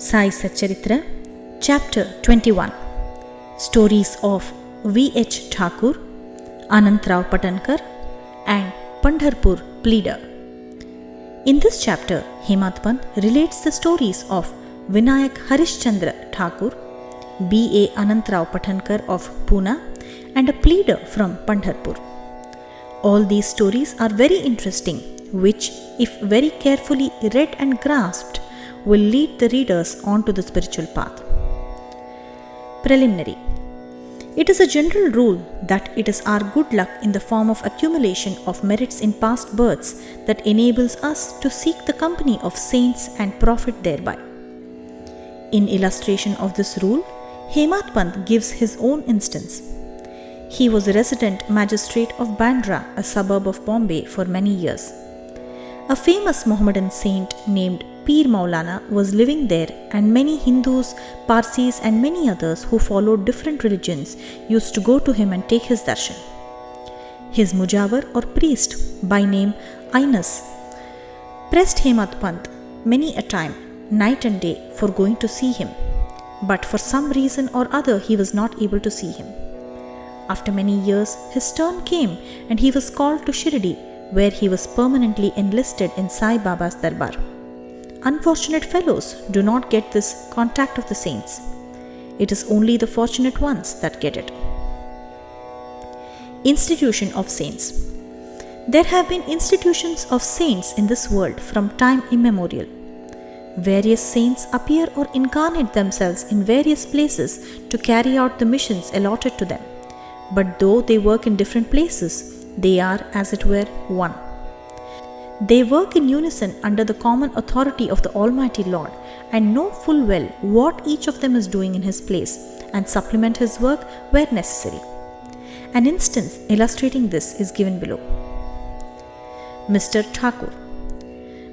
Sai Satcharitra, Chapter 21. Stories of V.H. Thakur, Anantrao Patankar and Pandharpur Pleader. In this chapter, Hemant Pant relates the stories of Vinayak Harishchandra Thakur, B.A. Anantrao Patankar of Pune and a pleader from Pandharpur. All these stories are very interesting, which, if very carefully read and grasped, will lead the readers on to the spiritual path. Preliminary. It is a general rule that it is our good luck in the form of accumulation of merits in past births that enables us to seek the company of saints and profit thereby. In illustration of this rule, Hemant Pant gives his own instance. He was a resident magistrate of Bandra, a suburb of Bombay, for many years. A famous Mohammedan saint named Peer Maulana was living there, and many Hindus, Parsis and many others who followed different religions used to go to him and take his darshan. His mujawar or priest, by name Ainas, pressed Hemant Pant many a time, night and day, for going to see him, but for some reason or other he was not able to see him. After many years, his turn came and he was called to Shirdi, where he was permanently enlisted in Sai Baba's Darbar. Unfortunate fellows do not get this contact of the saints. It is only the fortunate ones that get it. Institution of Saints. There have been institutions of saints in this world from time immemorial. Various saints appear or incarnate themselves in various places to carry out the missions allotted to them. But though they work in different places, they are, as it were, one. They work in unison under the common authority of the Almighty Lord and know full well what each of them is doing in his place and supplement his work where necessary. An instance illustrating this is given below. Mr. Thakur.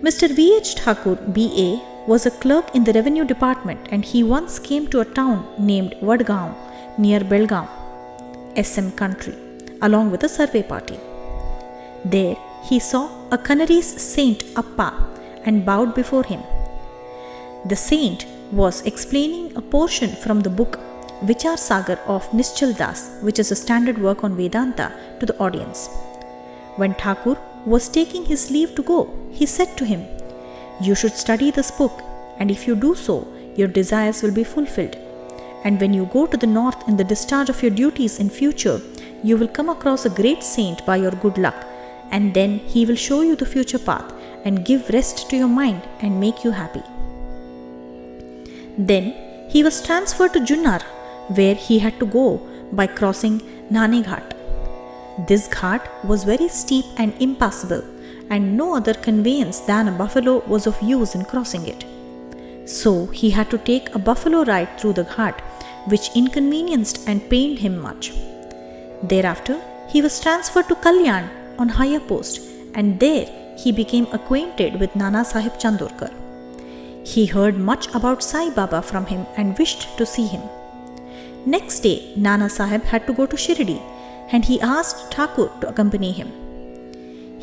Mr. V.H. Thakur, B.A., was a clerk in the revenue department, and he once came to a town named Vadgaon near Belgaum, SM country, along with a survey party. There he saw a Canarese saint Appa and bowed before him. The saint was explaining a portion from the book Vichar Sagar of Nischal Das, which is a standard work on Vedanta, to the audience. When Thakur was taking his leave to go, he said to him, "You should study this book, and if you do so, your desires will be fulfilled. And when you go to the north in the discharge of your duties in future, you will come across a great saint by your good luck, and then he will show you the future path and give rest to your mind and make you happy." Then he was transferred to Junnar, where he had to go by crossing Nane Ghat. This ghat was very steep and impassable, and no other conveyance than a buffalo was of use in crossing it. So he had to take a buffalo ride through the ghat, which inconvenienced and pained him much. Thereafter, he was transferred to Kalyan on higher post, and there he became acquainted with Nana Sahib Chandorkar. He heard much about Sai Baba from him and wished to see him. Next day, Nana Sahib had to go to Shirdi, and he asked Thakur to accompany him.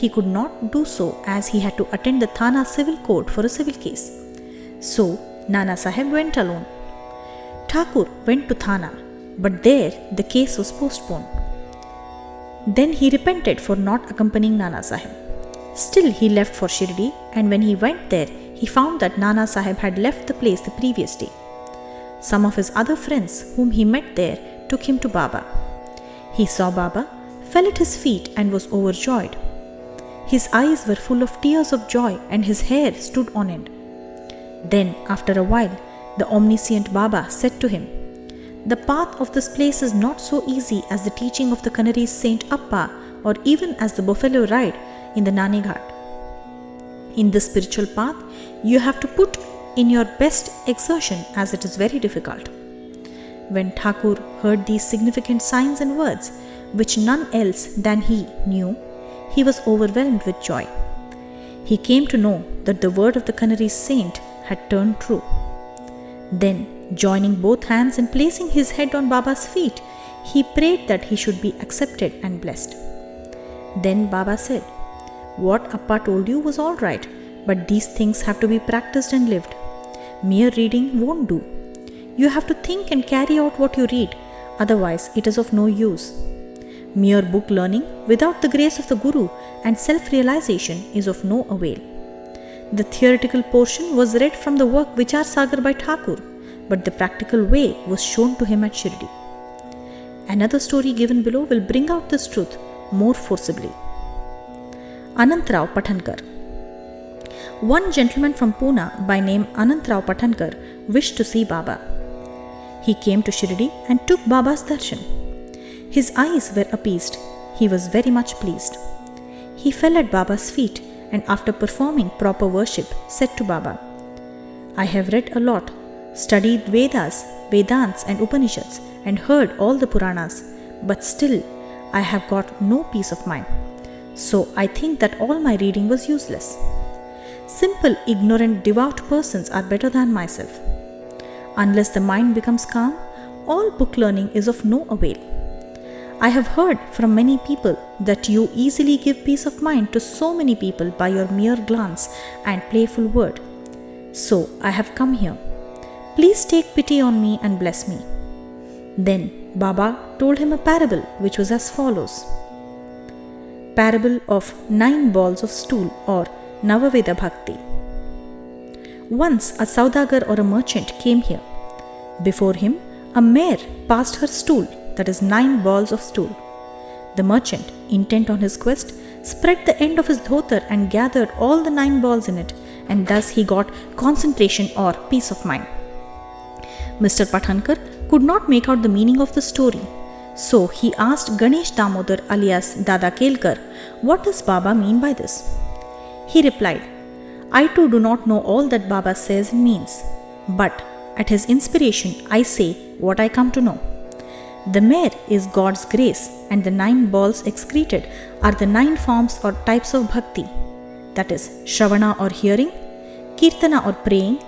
He could not do so as he had to attend the Thana civil court for a civil case. So, Nana Sahib went alone. Thakur went to Thana, but there the case was postponed. Then he repented for not accompanying Nana Sahib. Still he left for Shirdi, and when he went there, he found that Nana Sahib had left the place the previous day. Some of his other friends whom he met there took him to Baba. He saw Baba, fell at his feet and was overjoyed. His eyes were full of tears of joy and his hair stood on end. Then, after a while, the omniscient Baba said to him, "The path of this place is not so easy as the teaching of the Canarese saint Appa, or even as the buffalo ride in the Nane Ghat. In this spiritual path, you have to put in your best exertion, as it is very difficult." When Thakur heard these significant signs and words, which none else than he knew, he was overwhelmed with joy. He came to know that the word of the Canarese saint had turned true. Then, joining both hands and placing his head on Baba's feet, he prayed that he should be accepted and blessed. Then Baba said, "What Appa told you was all right, but these things have to be practiced and lived. Mere reading won't do. You have to think and carry out what you read, otherwise, it is of no use. Mere book learning without the grace of the Guru and self realization is of no avail. The theoretical portion was read from the work Vichar Sagar by Thakur, but the practical way was shown to him at Shirdi. Another story given below will bring out this truth more forcibly. Anantrao Pathankar. One gentleman from Pune by name Anantrao Pathankar wished to see Baba. He came to Shirdi and took Baba's darshan. His eyes were appeased. He was very much pleased. He fell at Baba's feet and after performing proper worship said to Baba, I have read a lot, studied Vedas, Vedants and Upanishads and heard all the Puranas, but still I have got no peace of mind. So I think that all my reading was useless. Simple, ignorant, devout persons are better than myself. Unless the mind becomes calm, all book learning is of no avail. I have heard from many people that you easily give peace of mind to so many people by your mere glance and playful word. So I have come here. Please take pity on me and bless me. Then Baba told him a parable which was as follows. Parable of 9 balls of stool or Navaveda Bhakti. Once a saudagar or a merchant came here. Before him, a mare passed her stool, that is 9 balls of stool. The merchant, intent on his quest, spread the end of his dhotar and gathered all the 9 balls in it, and thus he got concentration or peace of mind. Mr. Pathankar could not make out the meaning of the story, so he asked Ganesh Damodar alias Dada Kelkar, what does Baba mean by this? He replied, I too do not know all that Baba says and means, but at his inspiration I say what I come to know. The mare is God's grace and the 9 balls excreted are the 9 forms or types of bhakti, that is Shravana or hearing, Kirtana or praying,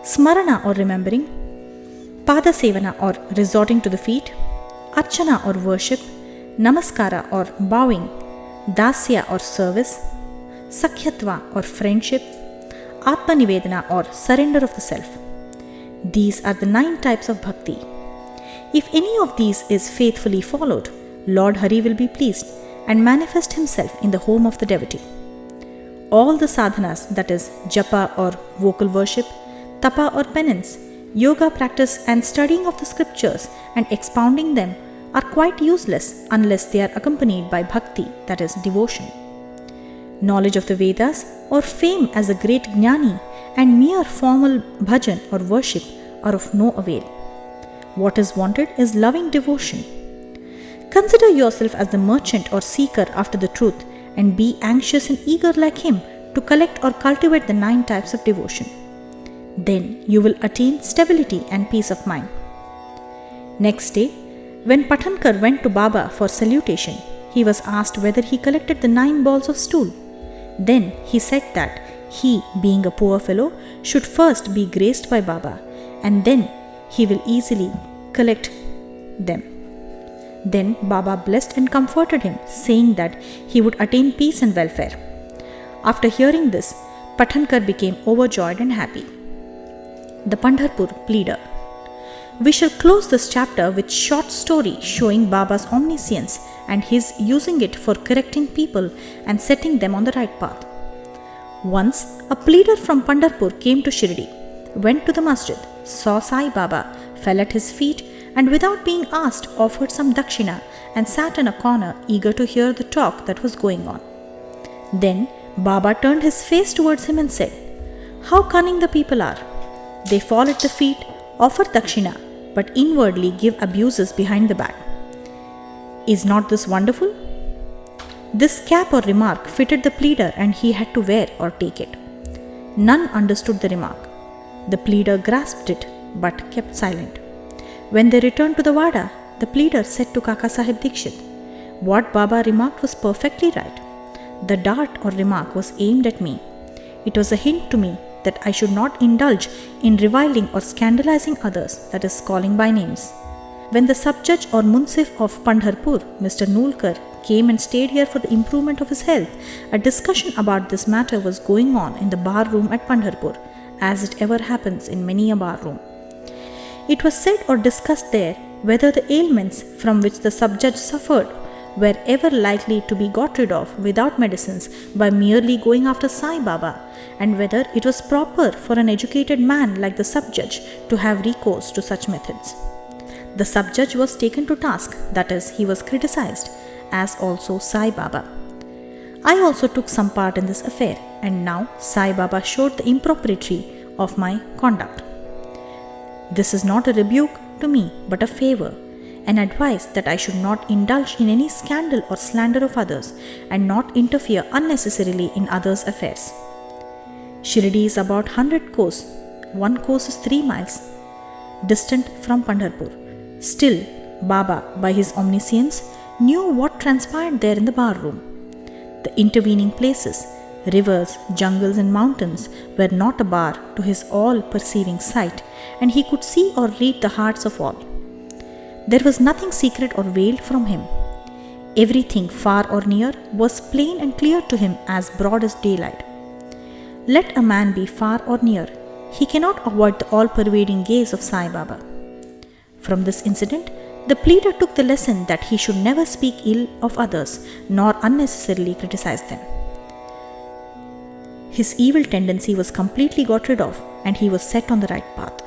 Smarana or remembering, Pada Sevana or resorting to the feet, Archana or worship, Namaskara or bowing, Dasya or service, Sakhyatva or friendship, Atma Nivedana or surrender of the self. These are the 9 types of bhakti. If any of these is faithfully followed, Lord Hari will be pleased and manifest himself in the home of the devotee. All the sadhanas, that is japa or vocal worship, tapa or penance, yoga practice and studying of the scriptures and expounding them are quite useless unless they are accompanied by bhakti, that is devotion. Knowledge of the Vedas or fame as a great jnani and mere formal bhajan or worship are of no avail. What is wanted is loving devotion. Consider yourself as the merchant or seeker after the truth and be anxious and eager like him to collect or cultivate the 9 types of devotion. Then you will attain stability and peace of mind. Next day, when Pathankar went to Baba for salutation, he was asked whether he collected the 9 balls of stool. Then he said that he, being a poor fellow, should first be graced by Baba and then he will easily collect them. Then Baba blessed and comforted him, saying that he would attain peace and welfare. After hearing this, Pathankar became overjoyed and happy. The Pandharpur Pleader. We shall close this chapter with short story showing Baba's omniscience and his using it for correcting people and setting them on the right path. Once, a pleader from Pandharpur came to Shirdi, went to the masjid, saw Sai Baba, fell at his feet and without being asked offered some dakshina and sat in a corner eager to hear the talk that was going on. Then Baba turned his face towards him and said, "How cunning the people are! They fall at the feet, offer dakshina, but inwardly give abuses behind the back. Is not this wonderful?" This cap or remark fitted the pleader and he had to wear or take it. None understood the remark. The pleader grasped it but kept silent. When they returned to the Wada, the pleader said to Kaka Sahib Dikshit, "What Baba remarked was perfectly right. The dart or remark was aimed at me. It was a hint to me that I should not indulge in reviling or scandalizing others, that is, calling by names." When the sub-judge or munsif of Pandharpur, Mr. Nulkar, came and stayed here for the improvement of his health, a discussion about this matter was going on in the bar room at Pandharpur, as it ever happens in many a bar room. It was said or discussed there whether the ailments from which the sub-judge suffered were ever likely to be got rid of without medicines by merely going after Sai Baba, and whether it was proper for an educated man like the sub-judge to have recourse to such methods. The sub-judge was taken to task, that is, he was criticized, as also Sai Baba. I also took some part in this affair, and now Sai Baba showed the impropriety of my conduct. This is not a rebuke to me, but a favor, an advice that I should not indulge in any scandal or slander of others, and not interfere unnecessarily in others' affairs. Shirdi is about 100 kos. One kos is 3 miles distant from Pandharpur. Still, Baba, by his omniscience, knew what transpired there in the bar room. The intervening places, rivers, jungles and mountains were not a bar to his all-perceiving sight, and he could see or read the hearts of all. There was nothing secret or veiled from him. Everything far or near was plain and clear to him as broad as daylight. Let a man be far or near, he cannot avoid the all-pervading gaze of Sai Baba. From this incident, the pleader took the lesson that he should never speak ill of others, nor unnecessarily criticize them. His evil tendency was completely got rid of, and he was set on the right path.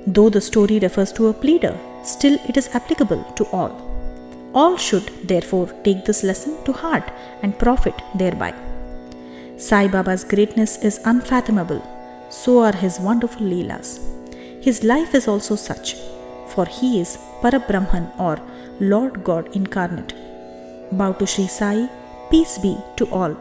Though the story refers to a pleader, still it is applicable to all. All should, therefore, take this lesson to heart and profit thereby. Sai Baba's greatness is unfathomable, so are his wonderful Leelas. His life is also such, for he is Parabrahman or Lord God incarnate. Bow to Sri Sai, peace be to all.